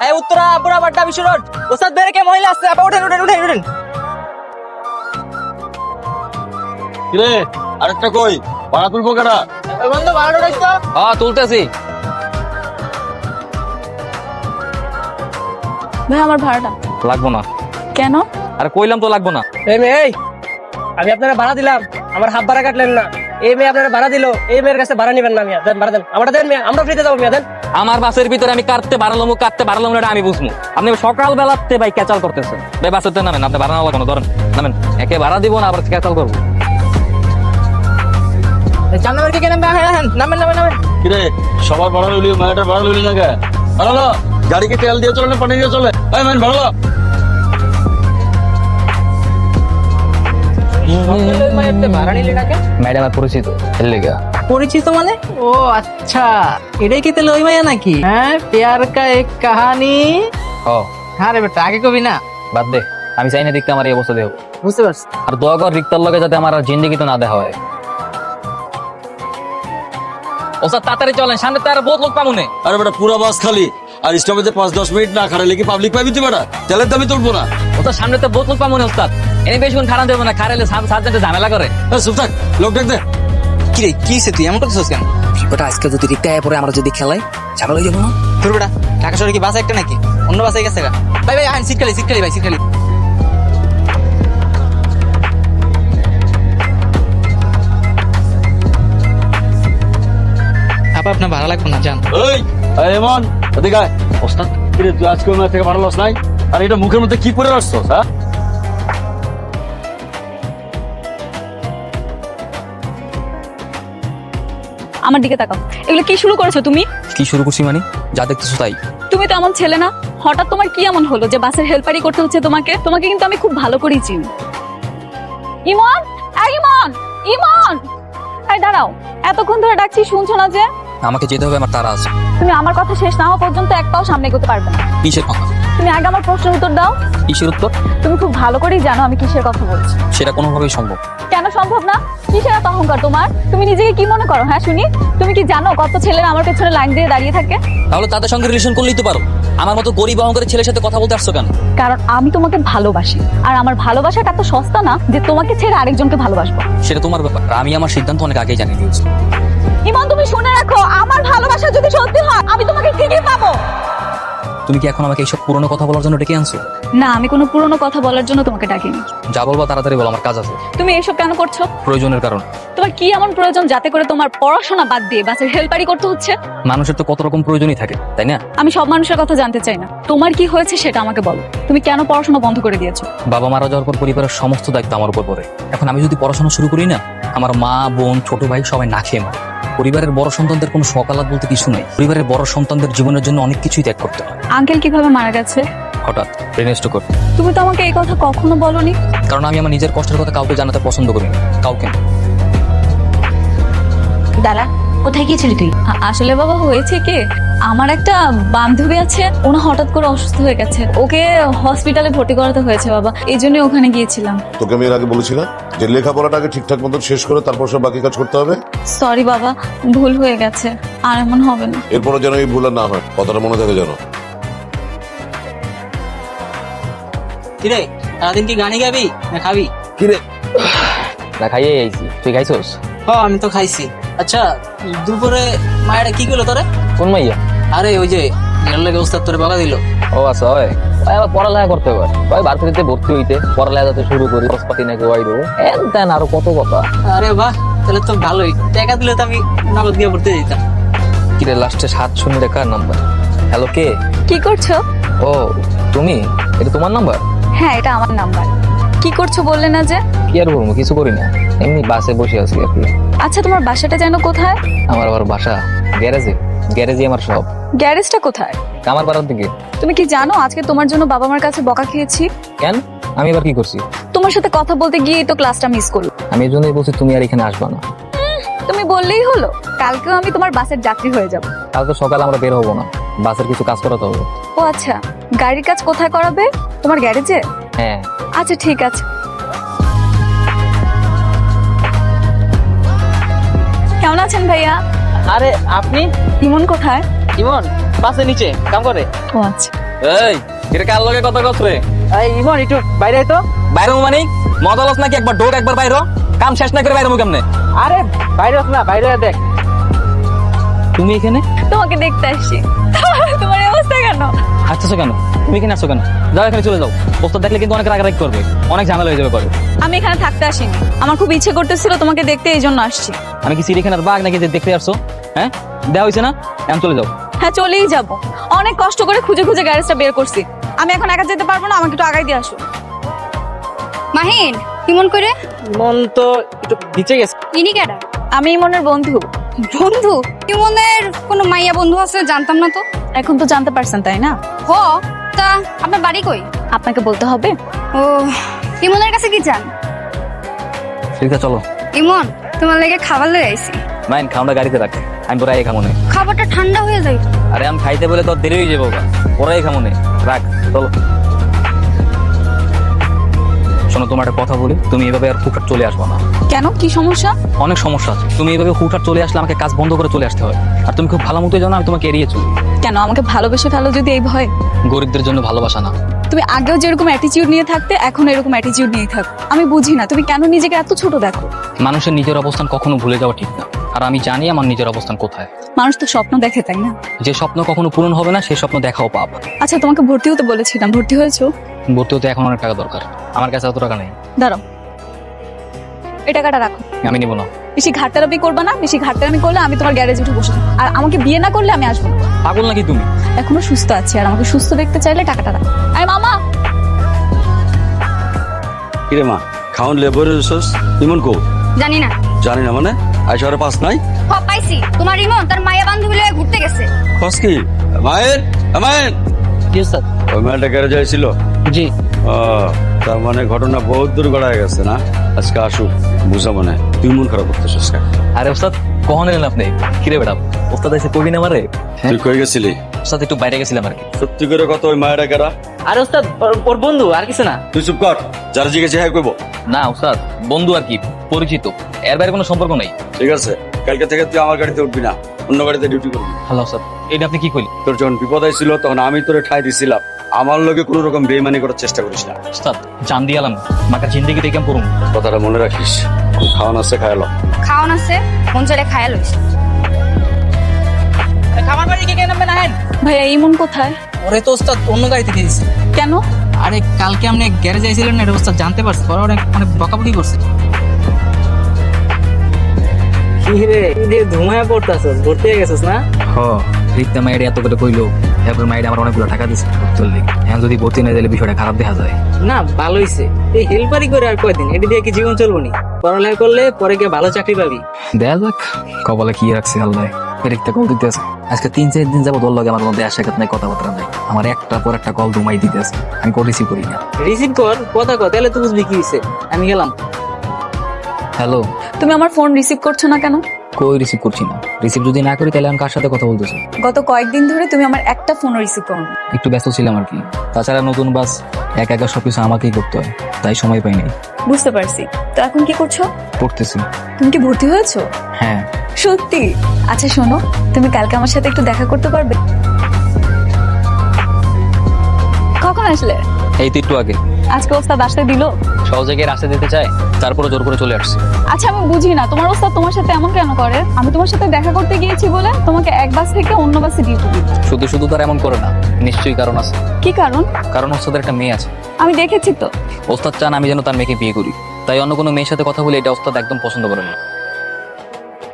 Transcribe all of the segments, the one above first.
এই উত্তরা পুরা বাড্ডা বিশ্ব রোড ওস্তাদ বেরকে মহিলা আসছে আপা উঠেন উঠেন উঠেন উঠেন কিরে আরেকটা কই ভাড়া তুলবো কেনা ওই বন্ধু ভাড়া উঠাইছ তো হ্যাঁ তুলতেছি। ভাই আমার ভাড়াটা লাগবো না। কেন? আরে কইলাম তো লাগবো না। এই মেয়ে এই আমি আপনারা ভাড়া দিলাম আমার হাফ ভাড়া কাটলেন না এই মেয়ে আপনারা ভাড়া দিলো এই মেয়ের কাছে ভাড়া নিবেন না মিয়া দেন ভাড়া দেন আমরা দেন মিয়া আমরা ফ্রিতে যাবো মিয়া দেন আমার বাসের ভিতরে আমি কাটতে বাড়ালাম এটা আমি বুঝবো। আপনি সকাল বেলাতে ভাই ক্যাচাল করতেছেন। ভাই বাসেতে নামেন, আপনি ভাড়া না কোনো ধরেন নামেন। একে ভাড়া দিব না আবার ক্যাচাল করবো। চার নম্বর কে নামবে নামেন নামেন নামেন কিরে সবার ভাড়া লইলি মায়াটার ভাড়া লইলি না কে ভাড়া গাড়িকে তেল দিয়ে চলে না পানি দিয়ে চলে এই ম্যান ভাড়া ভাড়া নিলে টাকা ম্যাডাম আর পরিচিত এর লেগে। পরিচিত মানে ও আচ্ছা এটাই কি তেল ওই মাইয়া নাকি হ্যাঁ প্যার কা এক কাহানি ও হ্যাঁ রে বেটা আগে কবি না বাদ দে, আমি চাই না দেখতে আমার এই অবস্থা দেব। বুঝতে পারছি আর দোয়া কর রিক্তার লগে যাতে আমার আর জিন্দেগি তো না দেখা হয়। ওস্তাদ তাড়াতাড়ি চলেন, সামনে তো আর বহুত লোক পামুনে। আরে বেটা পুরা বাস খালি আর স্টপেজে 5-10 মিনিট না খারাইলে কি পাবলিক পাবি তুই বেটা তেলের দামই তুলবো না ওস্তাদ সামনে তো বহুত লোক পামুনে। ওস্তাদ এনে বেশিক্ষণ খারাপ দেবো না, খারাইলে সার্জেন্টে ঝামেলা করে। চুপ থাক লোক ডাক দে কিরে কি সে তুই এমন করছিস কেন বেটা আজকে যদি রিক্তায় পরে আমরা যদি খেলাই ঝামেলা হয়ে যাবো না? তোর বেটা ঢাকা শহরে কি বাস একটা নাকি অন্য বাসে গেছে গা ভাই ভাই আইন সিট খালি ভাই সিট খালি আপা আপনার ভাড়া লাগবে না জান এই এমন এদিকে আয় ওস্তাদ কিরে তুই আজকে ওই থেকে ভাড়া লস নাই আর এটা মুখের মধ্যে কি পরে আসছস হ্যাঁ আমার দিকে তাকাও। এগুলো কি শুরু করেছো তুমি? কি শুরু করছি মানে যা দেখতেছো তাই। তুমি তো এমন ছেলে না। হঠাৎ তোমার কি এমন হলো যে বাসের হেল্পারই করতে হচ্ছে তোমাকে? তোমাকে কিন্তু আমি খুব ভালো করেই চিনি। ইমন, এই ইমন, ইমন, এই দাঁড়াও। এতক্ষণ ধরে ডাকছি শুনছো না যে? আমাকে যেতে হবে, আমার তারা আছে। তুমি আমার কথা শেষ না হওয়া পর্যন্ত এক পাও সামনে এগোতে পারবে না। কিসের কথা? তুমি আগে আমার প্রশ্নের উত্তর দাও। কিসের উত্তর? তুমি খুব ভালো করেই জানো আমি কিসের কথা বলছি। সেটা কোনোভাবেই সম্ভব। কেন সম্ভব না? কিসের এত অহংকার তোমার? তুমি নিজেকে কি মনে করো? হ্যাঁ শুনি। তুমি কি জানো কত ছেলেরা আমার পেছনে লাইন দিয়ে দাঁড়িয়ে থাকে? তাহলে তাদের সঙ্গে রিলেশন করলেই তো পারো। আমার মতো গরিব অহংকারের ছেলের সাথে কথা বলতে আসছো কেন? কারণ আমি তোমাকে ভালোবাসি, আর আমার ভালোবাসাটা এত সস্তা না যে তোমাকে ছেড়ে আরেকজনকে ভালোবাসবো। সেটা তোমার ব্যাপার, আমি আমার সিদ্ধান্ত অনেক আগেই জানিয়ে দিয়েছি। ইমন তুমি শুনে রাখো, আমার ভালোবাসা যদি সত্যি হয় আমি তোমাকে ঠিকই পাবো। তুমি কি এখন আমাকে এইসব পুরনো কথা বলার জন্য ডেকে আনছো? না, আমি কোনো পুরনো কথা বলার জন্য তোমাকে ডাকিনি। যা বলবো তাড়াতাড়ি বলো, আমার কাজ আছে। তুমি এসব কেন করছো? প্রয়োজনের কারণ। তোমার কি এমন প্রয়োজন যাতে করে তোমার পড়াশোনা বাদ দিয়ে বাসের হেল্পারি করতে হচ্ছে? মানুষের তো কত রকম প্রয়োজনই থাকে, তাই না? আমি সব মানুষের কথা জানতে চাই না। তোমার কি হয়েছে সেটা আমাকে বলো। তুমি কেন পড়াশোনা বন্ধ করে দিয়েছো? বাবা মারা যাওয়ার পর পরিবারের সমস্ত দায়িত্ব আমার উপর পড়ে। এখন আমি যদি পড়াশোনা শুরু করি না, আমার মা বোন ছোট ভাই সবাই না খেয়ে মারে। পরিবারের বড় সন্তানদের কোনো সকালাত বলতে কিছু নাই। পরিবারের বড় সন্তানদের জীবনের জন্য অনেক কিছুই ত্যাগ করতে হয়। আঙ্কেল কিভাবে মারা গেছে? হঠাৎ ব্রেন স্ট্রোক। তুমি তো আমাকে এই কথা কখনো বলোনি। কারণ আমি আমার নিজের কষ্টের কথা কাউকে জানাতে পছন্দ করি না, কাউকে না। দাঁড়া, কোথায় গিয়েছিলি তুই? আসলে বাবা হয়েছে কি, আমার একটা বান্ধবী আছে, ওনা হঠাৎ করে অসুস্থ হয়ে গেছে। ওকে হসপিটালে ভর্তি করাতে হয়েছে বাবা, এই জন্য ওখানে গিয়েছিলাম। তোকে আমি এর আগে বলেছিলাম যে লেখাপড়াটাকে ঠিকঠাক মতো শেষ করে তারপর সব বাকি কাজ করতে হবে। সরি বাবা, ভুল হয়ে গেছে, আর এমন হবে না। এরপরে যেন এই ভুল আর না হয়, কথাটা মনে থাকে যেন। কিরে সারাদিন কি গানি গাবি না খাবি কিরে না খাইয়ে আইছি, তুই খাইছস? হ্যাঁ আমি তো খাইছি। আচ্ছা দুপুরে মায়েরা কি করলো তোরে? কোন মাইয়া? আরে ওই যে এর লাগে ওস্তাদ তোরে বকা দিল। ও আচ্ছা, ওই আবার পড়ালেখা করতে হয়, ওই ভার্সিটিতে ভর্তি হইতে পড়ালেখা যাতে শুরু করি, খরচপাতি নাকি ওয়াই দেবো দেন আরো কত কথা। আরে বাহ, তাহলে তো ভালোই। টাকা দিলে তো আমি নগদ গিয়ে পড়তে যেতাম। কিরে লাস্টে 7 শূন্য কার নাম্বার? হ্যালো, কে? কি করছো? ও তুমি, এটা তোমার নাম্বার? হ্যাঁ এটা আমার নাম্বার। কি করছো বললে না যে? কি আর বলবো, কিছু করি না, এমনি বাসে বসে আছি আর কি। আচ্ছা তোমার বাসাটা যেন কোথায়? আমার আবার বাসা গ্যারেজে। গ্যারেজে আমার সব। গ্যারেজটা কোথায়? কামার পাড়ার দিকে। তুমি কি জানো আজকে তোমার জন্য বাবা মার কাছে বকা খেয়েছি? কেন? আমি এবার কি করছি? তোমার সাথে কথা বলতে গিয়ে তো ক্লাসটা মিস করলো। আমি এই জন্যই বলছি তুমি আর এখানে আসবা না। তুমি বললেই হলো, কালকেও আমি তোমার বাসের যাত্রী হয়ে যাব। কালকে সকালে আমরা বের হবো না, বাসের কিছু কাজ করাতে হবে। ও আচ্ছা, গাড়ির কাজ কোথায় করাবে? তোমার গ্যারেজে? হ্যাঁ। আচ্ছা ঠিক আছে। কেমন আছেন ভাইয়া? আরে আপনি? ইমন কোথায়? ইমন বাসে নিচে কাম করে। ও আচ্ছা। এই এটা কার লগে কথা কস রে? এই ইমন একটু বাইরে আয় তো। বাইরে মানে মজা লস নাকি? একবার ঢোক একবার বাইরে হ। কাম শেষ না করে বাইরে মুখ কেমনে? আরে বাইরে আস না, বাইরে আয় দেখ। তুমি এখানে তোমাকে দেখতে আসছি। তোমার এই অবস্থা কেন? হাসতেছো কেন? তুমি এখানে আসছো কেন? যাও এখানে চলে যাও। ওস্তাদ দেখলে কিন্তু অনেক রাগারাগি করবে, অনেক ঝামেলা হয়ে যাবে পরে। আমি এখানে থাকতে আসিনি, আমার খুব ইচ্ছে করতেছিল তোমাকে দেখতে, এই জন্য আসছি। আমি কি সিরিখানার বাঘ নাকি যে দেখতে আসছো? হ্যাঁ দেওয়া হয়েছে না, এখন চলে যাও। হ্যাঁ চলেই যাব, অনেক কষ্ট করে খুঁজে খুঁজে গ্যারেজটা বের করছি। আমি এখন একা যেতে পারবো না, আমাকে একটু আগাই দিয়ে আসো। মাহিন কেমন করে? ইমন তো একটু নিচে গেছে। ইনি কেডা? আমি ইমনের বন্ধু। বন্ধু? ইমনের কোনো মাইয়া বন্ধু আছে? জানতাম না তো। এখন তো জানতে পারছেন তাই না? হ, তা আপনার বাড়ি কই? আপনাকে বলতে হবে? ও, ইমনের কাছে কি চান? ঠিক আছে চলো। ইমন, তোমার লেগে খাবার লয়ে আইছি। মাইন খাওয়াটা গাড়িতে রাখ, আমি পরে খামো নে। খাবারটা ঠান্ডা হয়ে যায়। আরে আমি খাইতে বলে তো দেরি হয়ে যাবো, পরে খামো নে, রাখ চলো। শোনো, তোমার একটা কথা বলি, তুমি এভাবে আর হুটহাট চলে আসবো না। কেন, কি সমস্যা? অনেক সমস্যা আছে। তুমি এভাবে হুটহাট চলে আসলে আমাকে কাজ বন্ধ করে চলে আসতে হয়। আর তুমি খুব ভালো মতোই জানো আমি তোমাকে এড়িয়ে চলি। কেন, আমাকে ভালোবেসে ফেলো যদি এই ভয়? গরিবদের জন্য ভালোবাসা না। তুমি আগেও যেরকম অ্যাটিটিউড নিয়ে থাকতে, এখন এরকম অ্যাটিটিউড নিয়ে থাকো। আমি বুঝি না তুমি কেন নিজেকে এত ছোট দেখো। মানুষের নিজের অবস্থান কখনো ভুলে যাওয়া ঠিক না, আর আমি জানি আমার নিজের অবস্থান কোথায়। মানুষ তো স্বপ্ন দেখে তাই না? যে স্বপ্ন কখনো পূরণ হবে না সেই স্বপ্ন দেখাও পাপ। আচ্ছা, তোমাকে ভর্তি হতে বলেছিলাম, ভর্তি হয়েছো? ভর্তি হতে এখন অনেক টাকা দরকার, আমার কাছে এত টাকা নেই। দাঁড়াও, এই টাকাটা রাখো। আমি নিবো না। বেশি ঘাটতারাপি করবা না, বেশি ঘাটতারাপি করলে আমি তোমার গ্যারেজে উঠে বসে থাকবো। আর আমাকে বিয়ে না করলে আমি আসবো না। পাগল নাকি তুমি? এখনো সুস্থ আছি, আর আমাকে সুস্থ দেখতে চাইলে টাকাটা রাখো। আরে মামা, কিরে মা, খাওন লেবর ইমন কো? জানি না। জানি না মানে? আই শহরে পাস নাই? হ, পাইছি। তোমার ইমন তার মাইয়া বান্ধবী লয়ে ঘুরতে গেছে। খস কি? মায়ের মায়ের জি স্যার। ওই মেয়েটা গ্যারেজ আইছিল? জি। ও, তার মানে ঘটনা বহুত দূর গড়ায় গেছে না? আজকে আসুক বুঝা মনে হয়। তুই মন খারাপ করতেছিস কেন? আরে ওস্তাদ কখন এলেন আপনি? কিরে বেটা, ওস্তাদ এসে কবি না মারে? তুই কই গেছিলি? ওস্তাদ একটু বাইরে গেছিলাম আর কি। সত্যি করে কত ওই মায়েরা কেরা? আর ওস্তাদ ওর বন্ধু, আর কিছু না। তুই চুপ কর, যারা জিজ্ঞেস হ্যাঁ কইব। না ওস্তাদ, বন্ধু আর কি, পরিচিত, এর বাইরে কোনো সম্পর্ক নেই। ঠিক আছে, কালকে থেকে তুই আমার গাড়িতে উঠবি না, অন্য গাড়িতে ডিউটি করবি। হ্যালো ওস্তাদ, এটা আপনি কি কইলেন? তোর যখন বিপদ আইছিল তখন আমি তোরে ঠাই দিছিলাম। আমার লগে কোনো রকম বেইমানি করার চেষ্টা করিস না। ওস্তাদ জান দিয়ালাম, মাকে জিন্দিগি দেখে পড়ুন। কথাটা মনে রাখিস। খাওয়ান আছে খায়ালো। খাওয়ান আছে, মন চাইলে খায়া লইস। খাবার বাড়ি কে কে নামবে না? হ্যাঁ, ভাইয়া ইমন কোথায়? ওরে তো ওস্তাদ অন্য গাড়িতে দিয়েছে। কেন? আরে কালকে আপনি গ্যারেজে আইছিলেন না, এটা ওস্তাদ জানতে পারছে, পরে অনেক অনেক বকাবকি করছে। কি রে, তুই ধুমায়া পড়তাছস, ভর্তি হয়ে গেছিস না? হ, রিক্তা মাইডে এত করে কইলো, এরপর মাইডে আমার অনেকগুলো টাকা দিচ্ছে চললি। এখন যদি ভর্তি না দিলে বিষয়টা খারাপ দেখা যায়। না, ভালো হইছে। এই হেল্পারি করে আর কয়দিন, এটি দিয়ে কি জীবন চলবো নি? পড়ালেখা করলে পরে গিয়ে ভালো চাকরি পাবি। দেখা যাক কপালে কি রাখছে আল্লাহ। রিক্তা কল দিতে আছে, আজকে 3-4 দিন যাবো। দল লগে আমার মধ্যে আশা নাই, কথাবার্তা নাই। আমার একটার পর একটা কল দুমাই দিতে আছে, আমি কল রিসিভ করি না। রিসিভ কর, কথা কর, তাহলে তুই বুঝবি কি হইছে। আমি গেলাম। হ্যালো, তুমি আমার ফোন রিসিভ করছো না কেন? কই রিসিভ করছি না? রিসিভ যদি না করি তাহলে আমি কার সাথে কথা বলতেছি? গত কয়েকদিন ধরে তুমি আমার একটা ফোনও রিসিভ করো না। একটু ব্যস্ত ছিলাম আর কি। তাছাড়া নতুন বাস, একা একা সবকিছু আমাকেই করতে হয়, তাই সময় পাই নাই। বুঝতে পারছি। তো এখন কি করছো? পড়তেছি। তুমি কি ভর্তি হয়েছো? হ্যাঁ। সত্যি? আচ্ছা শোনো, তুমি কালকে আমার সাথে একটু দেখা করতে পারবে? কখন আসলে? এই তো একটু আগে। আজকে ওস্তাদ আসতে দিল? সহজে গিয়ে রাস্তা দিতে চায়, তারপরে জোর করে চলে আসছে। আচ্ছা আমি বুঝি না, তোমার ওস্তাদ তোমার সাথে এমন কেন করে? আমি তোমার সাথে দেখা করতে গিয়েছি বলে তোমাকে এক বাস থেকে অন্য বাসে ডিউটি দিই। শুধু শুধু তার এমন করে না, নিশ্চয়ই কারণ আছে। কি কারণ? কারণ ওস্তাদের একটা মেয়ে আছে। আমি দেখেছি তো। ওস্তাদ চান আমি যেন তার মেয়েকে বিয়ে করি, তাই অন্য কোনো মেয়ের সাথে কথা বলে এটা ওস্তাদ একদম পছন্দ করেন না।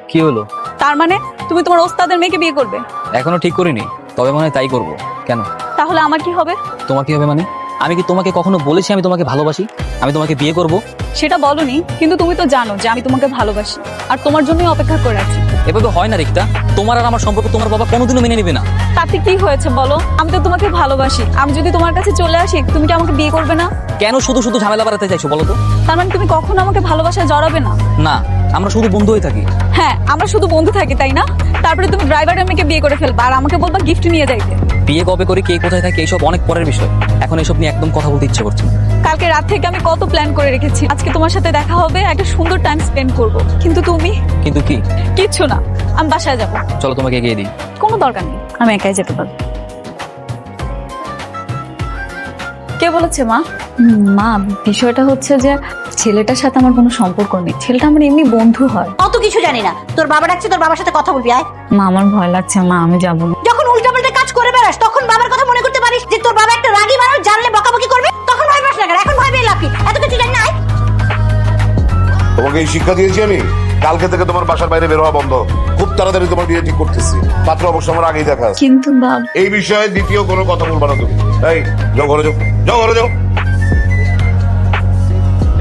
কি হলো? তার মানে তুমি তোমার ওস্তাদের মেয়েকে বিয়ে করবে? এখনো ঠিক করিনি, তবে মনে হয় তাই করব। কেন? তাহলে আমার কি হবে? তোমার কি হবে মানে? আমি কি তোমাকে কখনো বলেছি আমি তোমাকে ভালোবাসি, আমি তোমাকে বিয়ে করব? সেটা বলনি, কিন্তু তুমি তো জানো যে আমি তোমাকে ভালোবাসি, আর তোমার জন্যই অপেক্ষা করে আছি। এভাবে হয় না রিক্তা, তোমার আর আমার সম্পর্ক তোমার বাবা কোনোদিনও মেনে নেবে না। তাতে কি হয়েছে বলো? আমি তো তোমাকে ভালোবাসি, আমি যদি তোমার কাছে চলে আসি তুমি কি আমাকে বিয়ে করবে না? কেন শুধু শুধু ঝামেলা বাড়াতে চাইছো বলো তো? তার মানে তুমি কখনো আমাকে ভালোবাসায় জড়াবে না? না, আমরা শুধু বন্ধু হয়ে থাকি। হ্যাঁ, আমরা শুধু বন্ধু থাকি তাই না? তারপরে তুমি ড্রাইভারের মেয়েকে বিয়ে করে ফেলবা আর আমাকে বলবা গিফট নিয়ে যাইতে। বিয়ে কবে করি, কে কোথায় থাকে, এইসব অনেক পরের বিষয়। এখন এইসব নিয়ে একদম কথা বলতে ইচ্ছে করছে না। কালকে রাত থেকে আমি কত প্ল্যান করে রেখেছি, আজকে তোমার সাথে দেখা হবে, একটা সুন্দর টাইম স্পেন্ড করব, কিন্তু তুমি কিন্তু কি? কিচ্ছু না। আমি বাসায় যাব। চলো তোমাকে এগিয়ে দিই। কোনো দরকার নেই, আমি একাই যেতে পারবো। কে বলেছে মা? মা, বিষয়টা হচ্ছে যে ছেলেটার সাথে আমার কোনো সম্পর্ক নেই, ছেলেটা আমার এমনি বন্ধু হয়। অত কিছু জানি না, তোর বাবা ডাকছে, তোর বাবার সাথে কথা বলবি আয়। মা, আমার ভয় লাগছে মা, আমি যাবো না। যখন উল্টাপাল্টা কাজ করে বেড়াস তখন বাবার কথা মনে করতে পারিস যে তোর বাবা একটা রাগী মানুষ, জানলে বকাবকি করবে, তখন ভয় পাস না কেন? এখন ভয় পেয়ে লাভ কি? এত কিছু জানি না আয়। তোমাকে এই শিক্ষা দিয়েছি আমি, কালকে থেকে তোমার বাসার বাইরে বের হওয়া বন্ধ। খুব তাড়াতাড়ি তোমার বিয়ে ঠিক করতেছি, পাত্র অবশ্য আমার আগেই দেখা আছে। কিন্তু বাবা, এই বিষয়ে দ্বিতীয় কোনো কথা বলবা না তুমি। এই যাও ঘরে যাও, যাও ঘরে যাও।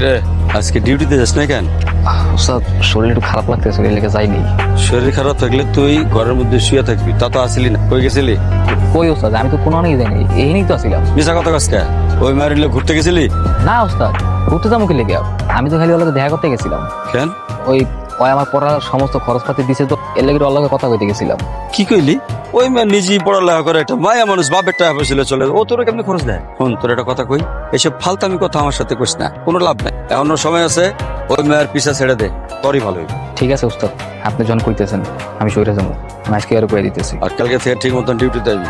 রে আজকে ডিউটিতে যাস না কেন? ওস্তাদ শরীর একটু খারাপ লাগতেছে, এই লেগে যাইনি। শরীর খারাপ থাকলে তুই ঘরের মধ্যে শুয়ে থাকবি, তা তো আসিলি না। কই গেছিলি? কই ওস্তাদ, আমি তো কোনো অনেক যাইনি, এই নিয়েই তো আসছিলাম। মিশা কথা কাজটা ওই মারিলে ঘুরতে গেছিলি? না ওস্তাদ, ঘুরতে যাবো কি লেগে? আমি তো খালি ওর লগে দেখা করতে গেছিলাম। কেন? ওই ওই আমার পড়ার সমস্ত খরচপাতি দিছে, তো এর লেগে ওর লগে কথা কইতে গেছিলাম। কি কইলি? ওই মেয়ে নিজেই পড়ালেখা করে, একটা মায়া মানুষ, বাপের টাকা পয়সা চলে, ও তোর কেমনি খরচ দেয়? শোন, তোর একটা কথা কই, এসব ফালতামি কথা আমার সাথে কইস না, কোনো লাভ নাই। এখনো সময় আছে, ওই মেয়ের পিছা ছেড়ে দে, তোরই ভালো হইবে। ঠিক আছে ওস্তাদ, আপনি যখন কইতেছেন আমি সইরে যাবো, আমি আজকে আর কয়ে দিতেছি। আর কালকে থেকে ঠিক মতন ডিউটিতে যাবি।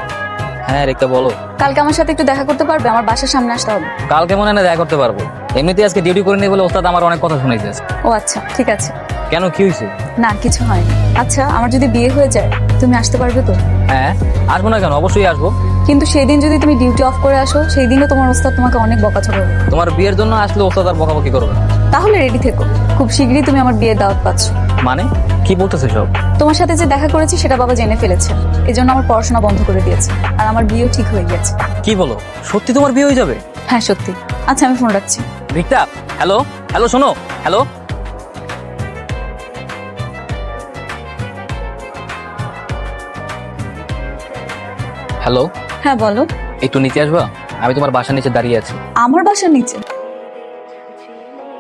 হ্যাঁ রেখা বলো। কালকে আমার সাথে একটু দেখা করতে পারবে? আমার বাসার সামনে আসতে হবে। কালকে মনে হয় না দেখা করতে পারবো, এমনিতেই আজকে ডিউটি করে নেই বলে ওস্তাদ আমার অনেক কথা শুনাইছে। ও আচ্ছা, ঠিক আছে। কেন, কি হয়েছে? না, কিছু হয়নি। আচ্ছা, আমার যদি বিয়ে হয়ে যায় তুমি আসতে পারবে তো? হ্যাঁ আসবো না কেন, অবশ্যই আসবো। কিন্তু সেই দিন যদি তুমি ডিউটি অফ করে আসো, সেই দিনও তোমার ওস্তাদ তোমাকে অনেক বকাঝকা করবে। তোমার বিয়ের জন্য আসলে ওস্তাদ আর বকাবকি করবে। তাহলে রেডি থেকো, খুব শীঘ্রই তুমি আমার বিয়ের দাওয়াত পাচ্ছ। মানে কি বলতেছে সব? তোমার সাথে যে দেখা করেছি সেটা বাবা জেনে ফেলেছে, এজন্য আমার পড়াশোনা বন্ধ করে দিয়েছে, আর আমার বিয়েও ঠিক হয়ে গেছে। কি বলো, সত্যি তোমার বিয়ে হয়ে যাবে? হ্যাঁ সত্যি। আচ্ছা, আমি ফোন রাখছি। রিক্তা, হ্যালো হ্যালো, শোনো, হ্যালো। হ্যালো, হ্যাঁ বলো। একটু নিচে আসবা, আমি তোমার বাসার নিচে দাঁড়িয়ে আছি। আমার বাসার নিচে?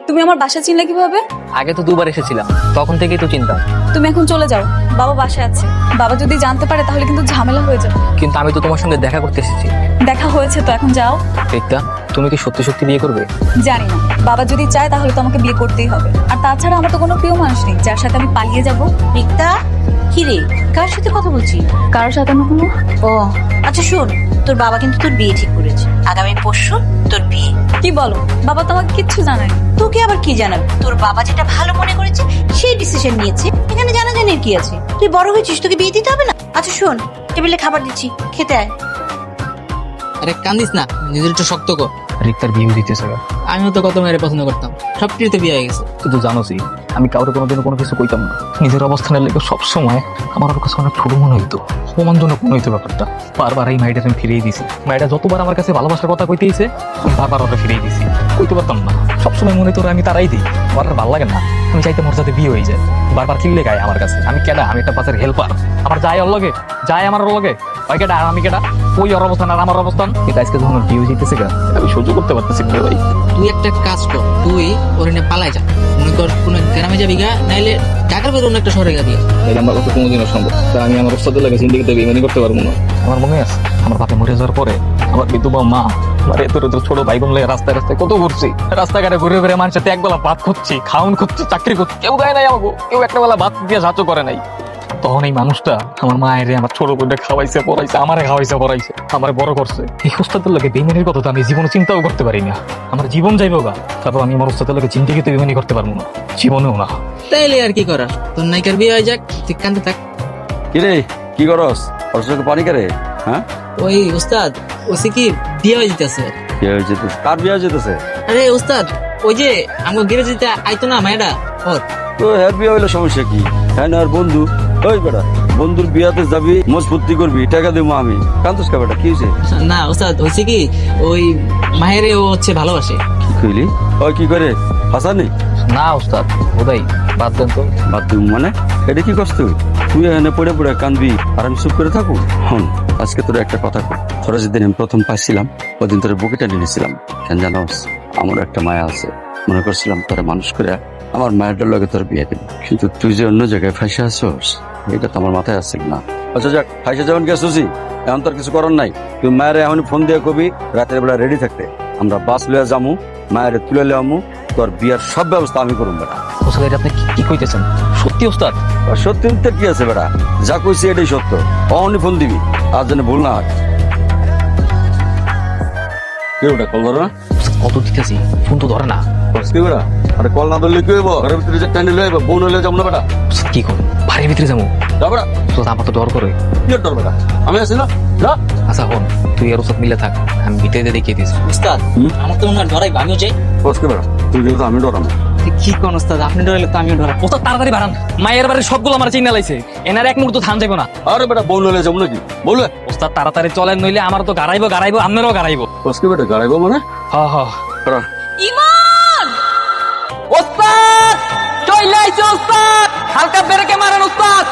তুমি আমার বাসা চিনলে কিভাবে? আগে তো দুবার এসেছিলাম, তখন থেকেই তো চিন্তা। তুমি এখন চলে যাও, বাবা বাসায় আছে। বাবা যদি জানতে পারে তাহলে কিন্তু ঝামেলা হয়ে যাবে। কিন্তু আমি তো তোমার সঙ্গে দেখা করতে এসেছি। দেখা হয়েছে তো, এখন যাও। রিক্তা, তুমি কি সত্যি সত্যি বিয়ে করবে? জানি না, বাবা যদি চায় তাহলে তো আমাকে বিয়ে করতেই হবে। আর তাছাড়া আমার তো কোনো প্রিয় মানুষ নেই যার সাথে আমি পালিয়ে যাব। রিক্তা, কি রে, কার সাথে কথা বলছি? কারোর সাথে না কোনো। ও আচ্ছা, শোন, তোর বাবা কিন্তু তোর বিয়ে ঠিক করেছে, আগামী পরশু তোর বিয়ে। কি বলো? বাবা তো আমাকে কিচ্ছু জানায়। তোকে আবার কি জানাবে? তোর বাবা যেটা ভালো মনে করেছে সেই ডিসিশন নিয়েছে, এখানে জানাজানির কি আছে? তুই বড় হয়েছিস, তোকে বিয়ে দিতে হবে না? আচ্ছা শোন, টেবিলে খাবার দিচ্ছি, খেতে আয়। আরে কান্দিস না, নিজের একটু শক্ত কর। রিক্তার বিয়ে দিতেছে। আমিও তো কত মেয়েরে পছন্দ করতাম, সব কিছুতে বিয়ে হয়ে গেছে। কিন্তু জানোসই, আমি কাউকে কোনোদিনও কোনো কিছু কইতাম না। নিজের অবস্থানের লেগে সবসময় আমার কাছে অনেক ছোট মনে হইতো, অপমানজনক মনে হইতো ব্যাপারটা। বারবার এই মাইটার আমি ফিরিয়ে দিছি। মাইটা যতবার আমার কাছে ভালোবাসার কথা কইতেইছে, আমি বারবার ওটা ফিরিয়ে দিছি। কইতে পারতাম না, সবসময় মনে হতো ওরা আমি তারাই দিই। আমার আর ভালো লাগে না, আমি চাইতে মোর সাথে বিয়ে হয়ে যায়। বারবার কিনলে গায়ে আমার কাছে, আমি কেডা? আমি একটা বাসের হেল্পার। আমার যায় ওর লগে, যায় আমার ওর লগে। ওই কেডা আর আমি কেডা? ওই ওর অবস্থান আর আমার অবস্থান। কিন্তু আজকে যখন ওর বিয়ে জিতেছে গা, আমি সহ্য করতে পারতেছি না ভাই। তুই একটা কাজ কর, তুই ওর এনে পালাই যা। মনে কর কোনো গ্রামে যাবি গা, নাইলে ঢাকার বের অন্য একটা শহরে যাবি। তাহলে আমার কাছে কোনোদিনও সম্ভব তা আমি আমার ওস্তাদের লাগে সিন্ডিকেটে বেইমানি করতে পারবো না। আমার মনে আছে, আমার বাপে মরে যাওয়ার পরে আমার বিধবা মা আমার এত ছোট ভাই বোন লাগে রাস্তায় রাস্তায় কত ঘুরছি। রাস্তাঘাটে ঘুরে ঘুরে মানুষের সাথে একবেলা ভাত খুঁজছি, খাউন খুঁজছি, চাকরি করছি, কেউ দেয় নাই আমাকে, কেউ একটা বেলা ভাত দিয়ে সাহায্য করে নাই। তখন এই মানুষটা আমার মায়ের আমার ছোট বোনটা খাওয়াইছে পড়াইছে, আমারে খাওয়াইছে পড়াইছে, আমার বড় করছে। এই ওস্তাদের লাগে বেইমানির কথা তো আমি জীবনে চিন্তাও করতে পারি না। আমার জীবন যাইব গা, তারপর আমি আমার ওস্তাদের লাগে চিন্তিত বেইমানি করতে পারবো না, জীবনেও না। তাইলে আর কি করার, তোর নায়িকার বিয়ে হয়ে যাক, তুই কান্দে থাক। কিরে কি করস? ওর চোখে পানি কারে? হ্যাঁ, ওই উস্তাদ, ওসি কি বিয়ে হয়ে যেতেছে? বিয়ে হয়ে যেতেছে? কার বিয়ে হয়ে যেতেছে? আরে উস্তাদ, ওই যে আমার গেরে যেতে আইতো না মায়েরা, ওর। তো এর বিয়ে হইলে সমস্যা কি? হ্যাঁ না, আর বন্ধু ওই বেটা, বন্ধুর বিয়াতে যাবি, মজবুতি করবি, টাকা দেবো আমি। কান্দোস কা বেটা, কি হয়েছে? না উস্তাদ, হয়েছে কি, ওই মায়েরে ও হচ্ছে ভালোবাসে। কি কইলি? ওই কি করে? হাসানি? না ওস্তাদ, ওদাই বাদ দেন তো। বাদ দিব মানে? এটা কি কষ্ট? তুই এখানে পড়ে পড়ে কানবি আর আমি চুপ করে থাকবো? হন, আজকে তোর একটা কথা কই। তোরা যেদিন আমি প্রথম পাইছিলাম ওদিন তোর বুকে টেনে নিয়েছিলাম। কেন জানোস? আমার একটা মায়া আছে, মনে করছিলাম তোরা মানুষ করে আমার মায়ের লগে তোর বিয়ে দিবি। কিন্তু তুই যে অন্য জায়গায় ফাঁসে আসোস, এটা তো আমার মাথায় আসছিল না। আচ্ছা যাক, ফাঁসে যেমন গেছি, এখন তোর কিছু করার নাই। তুই মায়ের এখন ফোন দিয়ে কবি রাতের বেলা রেডি থাকতে, আমরা বাস লইয়া যামু, মায়ের তুলে লইয়ামু, তোর বিয়ার সব ব্যবস্থা আমি করুম বেটা। ওস্তাদ এটা আপনি কি কইতেছেন? সত্যি ওস্তাদ? আর সত্যি মিথ্যা কি আছে বেটা? যা কইছি এটাই সত্য। অহনি ফোন দিবি, আর যেন ভুল না হয়। কে ওটা কল ধরো না? কত দিতেছি ফোন তো ধরে না। কে ওটা? আরে কল না ধরলে কি হইব? ঘরের ভিতরে যে টাইনে লইব, বোন হইলে যাবো না বেটা। কি কর বাড়ির ভিতরে যাবো? যা বেটা। তো আমার তো ডর করে। কি আর ডর বেটা? আমি আছি না? যা। আচ্ছা হন, তুই আর ওসব মিলে থাক, আমি ভিতরে দিয়ে দেখিয়ে দিস। উস্তাদ আমার তো মনে হয় ডরাইব, আমিও যাই। বস কে বেটা? তুই যেহেতু আমি ডরাম। কি কোন উস্তাদ, আপনি ডরাইলে তো আমিও ডরাই। ওস্তাদ তাড়াতাড়ি বাড়ান, মায়ের বাড়ির সবগুলো আমার চিন্তা লাইছে, এনার এক মুহূর্ত থাম যাবো না। আরে বেটা বোন হইলে যাবো নাকি? বলবে? ওস্তাদ তাড়াতাড়ি চলেন, নইলে আমার তো গাড়াইবো গাড়াইবো, আপনারও গাড়াইবো। বস কে বেটা? গাড়াইবো মানে? হ হ। বেটা, ইমন! ওস্তাদ চলে আইছে ওস্তাদ, হালকা ব্রেকে মারেন ওস্তাদ।